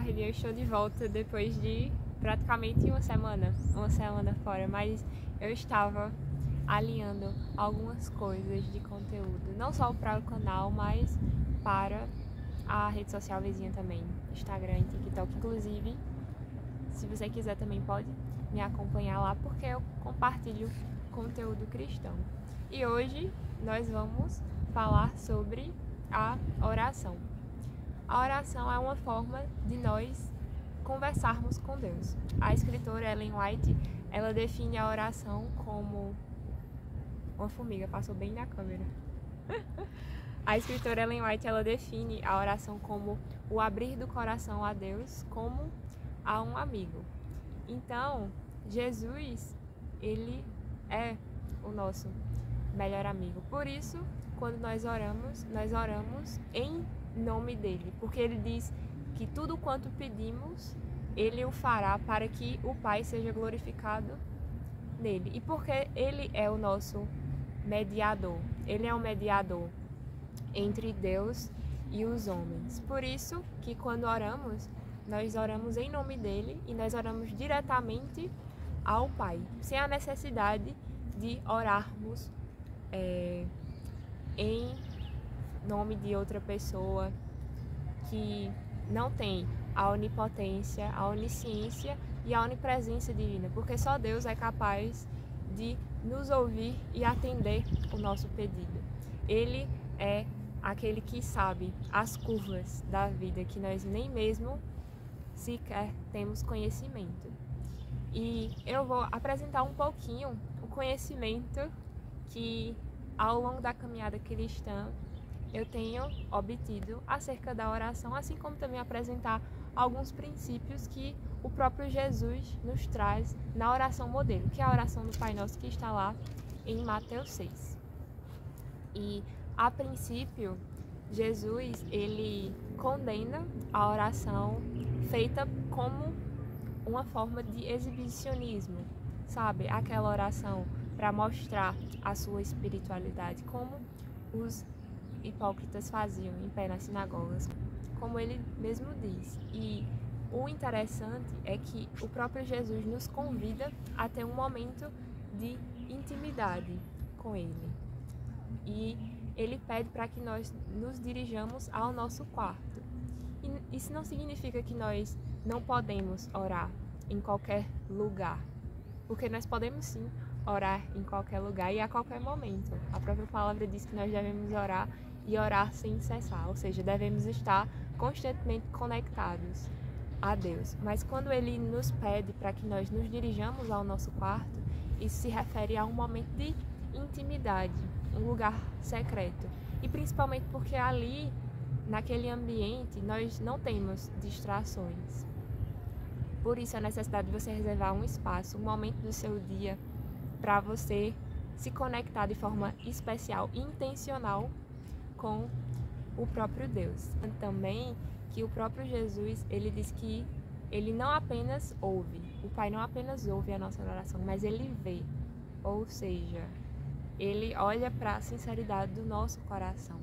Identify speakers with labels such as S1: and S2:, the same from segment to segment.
S1: tarde, eu estou de volta depois de praticamente uma semana fora, mas eu estava alinhando algumas coisas de conteúdo, não só para o canal, mas para a rede social vizinha também, Instagram e TikTok. Inclusive, se você quiser também pode me acompanhar lá, porque eu compartilho conteúdo cristão. E hoje nós vamos falar sobre a oração. A oração é uma forma de nós conversarmos com Deus. A escritora Ellen White, ela define a oração como... Uma formiga passou bem na câmera. A escritora Ellen White, ela define a oração como o abrir do coração a Deus como a um amigo. Então, Jesus, ele é o nosso melhor amigo. Por isso, quando nós oramos em nome dele, porque ele diz que tudo quanto pedimos, ele o fará para que o Pai seja glorificado nele. E porque ele é o nosso mediador, ele é o mediador entre Deus e os homens. Por isso que quando oramos, nós oramos em nome dele e nós oramos diretamente ao Pai, sem a necessidade de orarmos em nome de outra pessoa que não tem a onipotência, a onisciência e a onipresença divina, porque só Deus é capaz de nos ouvir e atender o nosso pedido. Ele é aquele que sabe as curvas da vida que nós nem mesmo sequer temos conhecimento. E eu vou apresentar um pouquinho o conhecimento que ao longo da caminhada cristã eu tenho obtido acerca da oração, assim como também apresentar alguns princípios que o próprio Jesus nos traz na oração modelo, que é a oração do Pai Nosso que está lá em Mateus 6. E a princípio, Jesus, ele condena a oração feita como uma forma de exibicionismo, sabe? Aquela oração para mostrar a sua espiritualidade, como os hipócritas faziam em pé nas sinagogas, como ele mesmo diz. E o interessante é que o próprio Jesus nos convida a ter um momento de intimidade com ele. E ele pede para que nós nos dirijamos ao nosso quarto. E isso não significa que nós não podemos orar em qualquer lugar, porque nós podemos sim orar em qualquer lugar e a qualquer momento. A própria palavra diz que nós devemos orar e orar sem cessar, ou seja, devemos estar constantemente conectados a Deus. Mas quando ele nos pede para que nós nos dirijamos ao nosso quarto, isso se refere a um momento de intimidade, um lugar secreto. E principalmente porque ali, naquele ambiente, nós não temos distrações. Por isso a necessidade de você reservar um espaço, um momento do seu dia para você se conectar de forma especial e intencional com o próprio Deus. Também que o próprio Jesus, ele diz que ele não apenas ouve, o Pai não apenas ouve a nossa oração, mas ele vê, ou seja, ele olha para a sinceridade do nosso coração.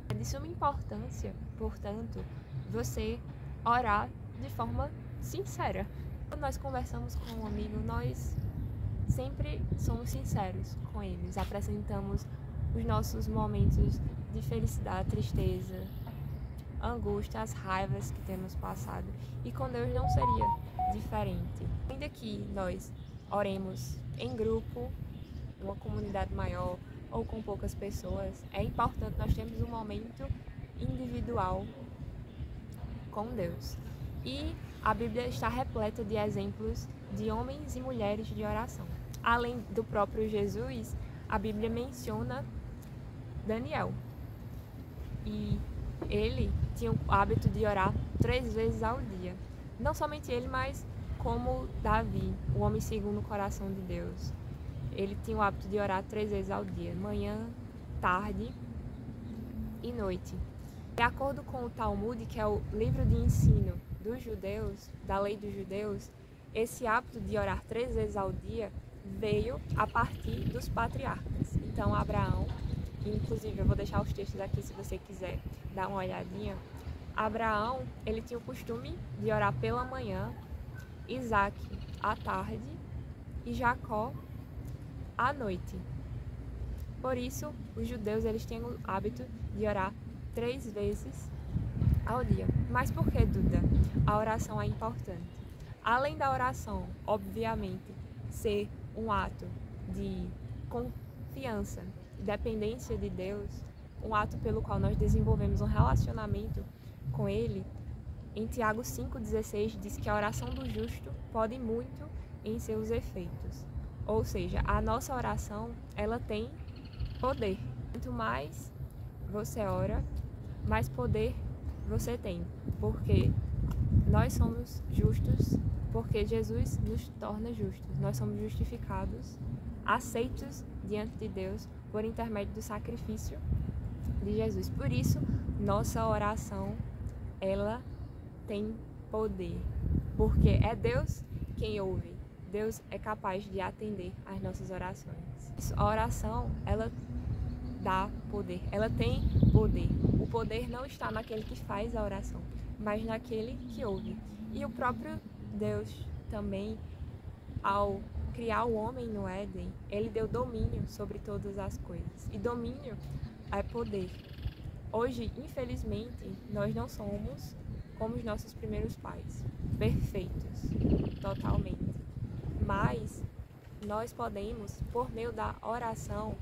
S1: É de suma importância, portanto, você orar de forma sincera. Quando nós conversamos com um amigo, nós sempre somos sinceros com eles, apresentamos os nossos momentos de felicidade, tristeza, angústia, as raivas que temos passado. E com Deus não seria diferente. Ainda que nós oremos em grupo, numa comunidade maior ou com poucas pessoas, é importante nós termos um momento individual com Deus. E a Bíblia está repleta de exemplos de homens e mulheres de oração. Além do próprio Jesus, a Bíblia menciona Daniel. E ele tinha o hábito de orar 3 vezes ao dia. Não somente ele, mas como Davi, o homem segundo o coração de Deus. Ele tinha o hábito de orar 3 vezes ao dia, manhã, tarde e noite. De acordo com o Talmud, que é o livro de ensino dos judeus, da lei dos judeus, esse hábito de orar 3 vezes ao dia veio a partir dos patriarcas. Então, Abraão, inclusive eu vou deixar os textos aqui se você quiser dar uma olhadinha. Abraão, ele tinha o costume de orar pela manhã, Isaac à tarde e Jacó à noite. Por isso, os judeus eles têm o hábito de orar 3 vezes ao dia. Mas por que, Duda, a oração é importante? Além da oração, obviamente, ser um ato de confiança e dependência de Deus, um ato pelo qual nós desenvolvemos um relacionamento com Ele, em Tiago 5,16 diz que a oração do justo pode muito em seus efeitos. Ou seja, a nossa oração, ela tem poder. Quanto mais você ora, mais poder você tem. Porque nós somos justos, porque Jesus nos torna justos. Nós somos justificados, aceitos diante de Deus por intermédio do sacrifício de Jesus. Por isso, nossa oração, ela tem poder. Porque é Deus quem ouve. Deus é capaz de atender às nossas orações. A oração, ela dá poder. Ela tem poder. O poder não está naquele que faz a oração, mas naquele que ouve. E o próprio Deus também, ao criar o homem no Éden, ele deu domínio sobre todas as coisas. E domínio é poder. Hoje, infelizmente, nós não somos como os nossos primeiros pais, perfeitos, totalmente. Mas nós podemos, por meio da oração,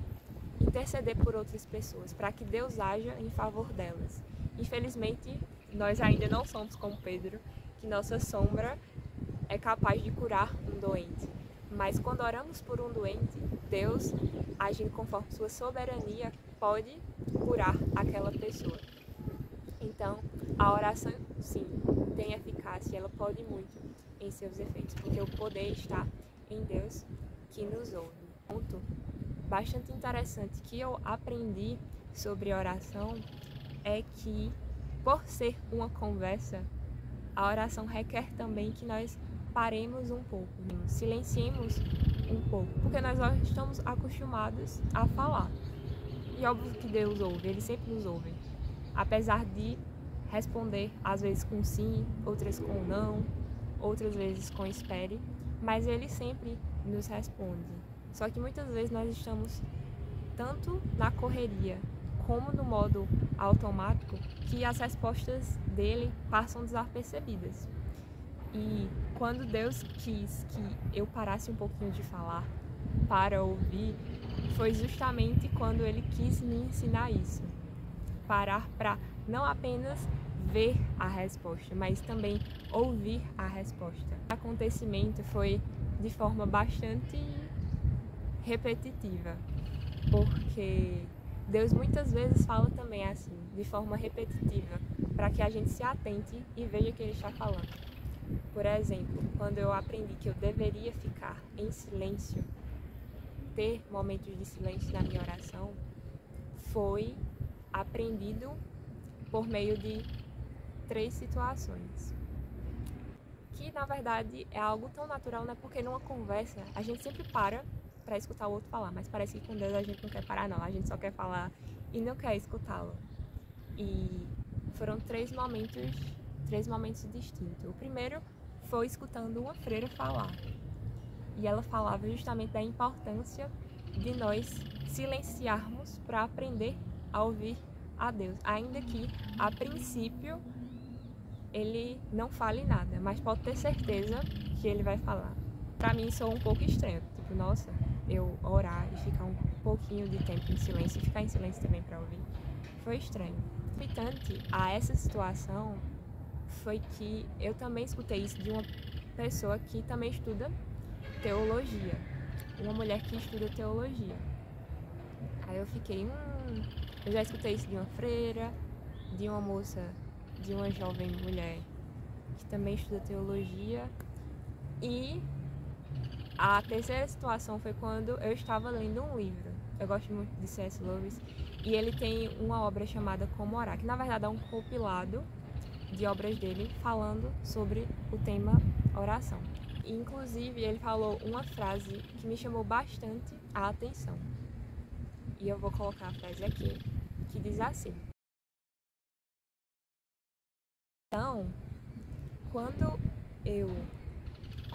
S1: interceder por outras pessoas, para que Deus haja em favor delas. Infelizmente, nós ainda não somos como Pedro, que nossa sombra é capaz de curar um doente. Mas quando oramos por um doente, Deus, agindo conforme sua soberania, pode curar aquela pessoa. Então, a oração, sim, tem eficácia, ela pode muito em seus efeitos, porque o poder está em Deus que nos ouve. Ponto bastante interessante que eu aprendi sobre oração é que, por ser uma conversa, a oração requer também que nós paremos um pouco, silenciemos um pouco, porque nós estamos acostumados a falar. E óbvio que Deus ouve, Ele sempre nos ouve, apesar de responder às vezes com sim, outras com não, outras vezes com espere, mas Ele sempre nos responde. Só que muitas vezes nós estamos tanto na correria como no modo automático que as respostas dele passam desapercebidas. E quando Deus quis que eu parasse um pouquinho de falar para ouvir, foi justamente quando Ele quis me ensinar isso. Parar para não apenas ver a resposta, mas também ouvir a resposta. O acontecimento foi de forma bastante repetitiva, porque Deus muitas vezes fala também assim, de forma repetitiva, para que a gente se atente e veja o que Ele está falando. Por exemplo, quando eu aprendi que eu deveria ficar em silêncio, ter momentos de silêncio na minha oração, foi aprendido por meio de 3 situações. Que na verdade é algo tão natural, né? Porque numa conversa a gente sempre para escutar o outro falar, mas parece que com Deus a gente não quer parar não, a gente só quer falar e não quer escutá-lo. E foram 3 momentos distintos. O primeiro foi escutando uma freira falar. E ela falava justamente da importância de nós silenciarmos para aprender a ouvir a Deus, ainda que a princípio ele não fale nada, mas pode ter certeza que ele vai falar. Para mim soa um pouco estranho, tipo, nossa, eu orar e ficar um pouquinho de tempo em silêncio e ficar em silêncio também para ouvir, foi estranho. Importante a essa situação foi que eu também escutei isso de uma pessoa que também estuda teologia, uma mulher que estuda teologia. Aí eu fiquei, eu já escutei isso de uma freira, de uma moça, de uma jovem mulher que também estuda teologia. E a terceira situação foi quando eu estava lendo um livro. Eu gosto muito de C.S. Lewis e ele tem uma obra chamada Como Orar, que na verdade é um compilado de obras dele falando sobre o tema oração. E, inclusive, ele falou uma frase que me chamou bastante a atenção. E eu vou colocar a frase aqui, que diz assim: Então, quando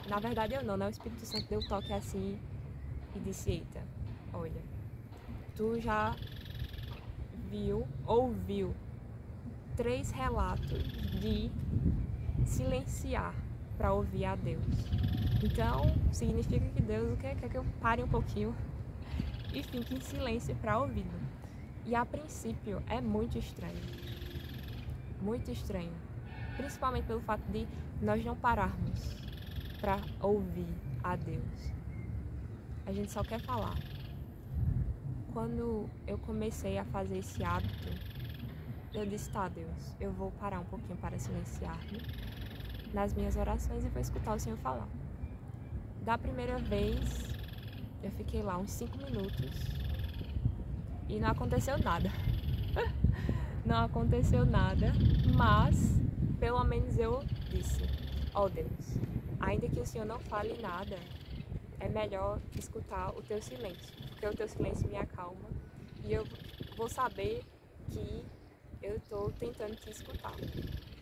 S1: na verdade eu não, né? O Espírito Santo deu um toque assim e disse, eita, olha, tu já ouviu 3 relatos de silenciar para ouvir a Deus. Então, significa que Deus quer que eu pare um pouquinho e fique em silêncio para ouvi-lo. E a princípio é muito estranho. Muito estranho. Principalmente pelo fato de nós não pararmos para ouvir a Deus. A gente só quer falar. Quando eu comecei a fazer esse hábito, eu disse, tá, Deus, eu vou parar um pouquinho para silenciar-me nas minhas orações e vou escutar o Senhor falar. Da primeira vez, eu fiquei lá uns 5 minutos e não aconteceu nada. Não aconteceu nada, mas pelo menos eu disse, ó Deus, ainda que o Senhor não fale nada, é melhor escutar o teu silêncio, porque o teu silêncio me acalma e eu vou saber que eu estou tentando te escutar.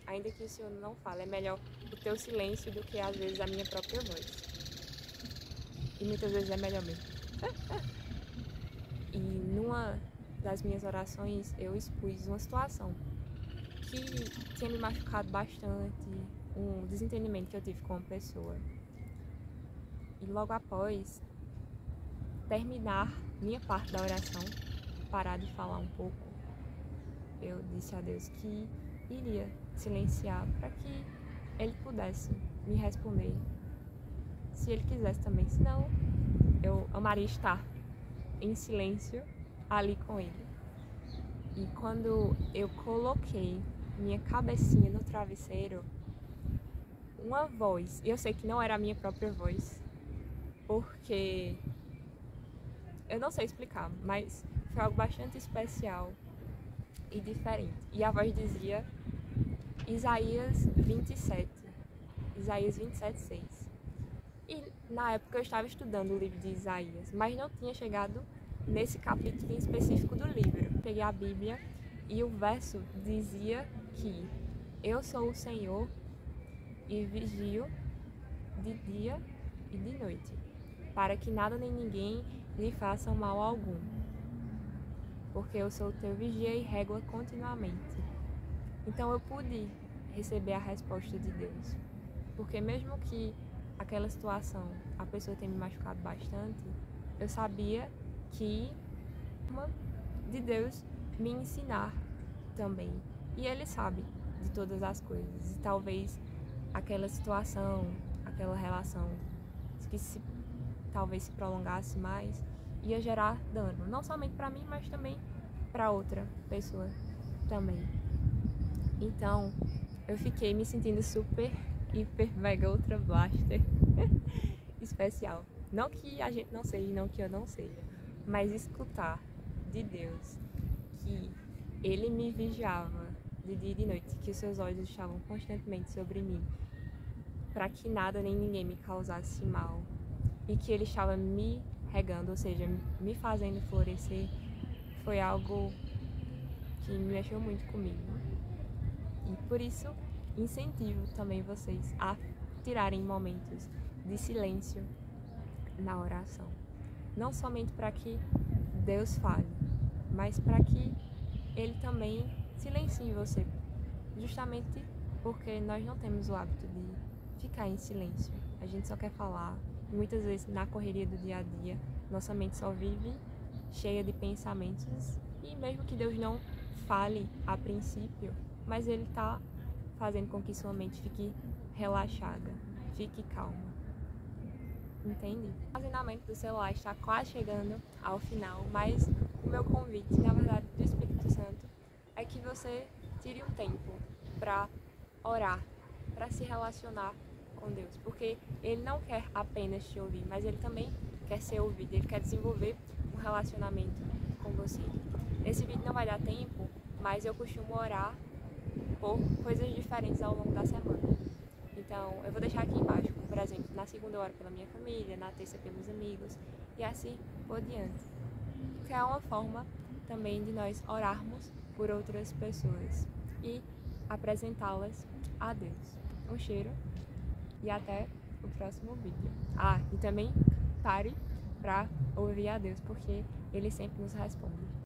S1: Ainda que o Senhor não fale, é melhor o teu silêncio do que às vezes a minha própria voz. E muitas vezes é melhor mesmo. E numa das minhas orações eu expus uma situação que tinha me machucado bastante, um desentendimento que eu tive com uma pessoa. E logo após terminar minha parte da oração, parar de falar um pouco, eu disse a Deus que iria silenciar para que Ele pudesse me responder, se Ele quisesse também, senão eu amaria estar em silêncio ali com Ele. E quando eu coloquei minha cabecinha no travesseiro, uma voz, e eu sei que não era a minha própria voz, porque eu não sei explicar, mas foi algo bastante especial e diferente. E a voz dizia Isaías 27, 6. E na época eu estava estudando o livro de Isaías, mas não tinha chegado nesse capítulo em específico do livro. Peguei a Bíblia e o verso dizia que eu sou o Senhor e vigio de dia e de noite, para que nada nem ninguém lhe faça mal algum, porque eu sou o teu vigia e régua continuamente. Então eu pude receber a resposta de Deus, porque mesmo que aquela situação a pessoa tenha me machucado bastante, eu sabia que uma de Deus me ensinar também, e Ele sabe de todas as coisas, e talvez aquela situação, aquela relação que talvez se prolongasse mais, ia gerar dano, não somente para mim, mas também para outra pessoa também. Então, eu fiquei me sentindo super, hiper, mega, ultra blaster especial. Não que a gente não seja, não que eu não seja, mas escutar de Deus que Ele me vigiava de dia e de noite, que os seus olhos estavam constantemente sobre mim, para que nada nem ninguém me causasse mal, e que Ele estava me regando, ou seja, me fazendo florescer, foi algo que mexeu muito comigo. E por isso, incentivo também vocês a tirarem momentos de silêncio na oração. Não somente para que Deus fale, mas para que Ele também silencie você. Justamente porque nós não temos o hábito de ficar em silêncio. A gente só quer falar. Muitas vezes, na correria do dia a dia, nossa mente só vive cheia de pensamentos. E mesmo que Deus não fale a princípio, mas Ele está fazendo com que sua mente fique relaxada, fique calma. Entende? O armazenamento do celular está quase chegando ao final, mas o meu convite, na verdade, do Espírito Santo, é que você tire um tempo para orar, para se relacionar com Deus, porque Ele não quer apenas te ouvir, mas Ele também quer ser ouvido, Ele quer desenvolver um relacionamento com você. Esse vídeo não vai dar tempo, mas eu costumo orar por coisas diferentes ao longo da semana. Então, eu vou deixar aqui embaixo, como, por exemplo, na segunda eu oro pela minha família, na terça pelos amigos, e assim por diante. Que é uma forma também de nós orarmos por outras pessoas. E apresentá-las a Deus. Um cheiro e até o próximo vídeo. E também pare para ouvir a Deus, porque Ele sempre nos responde.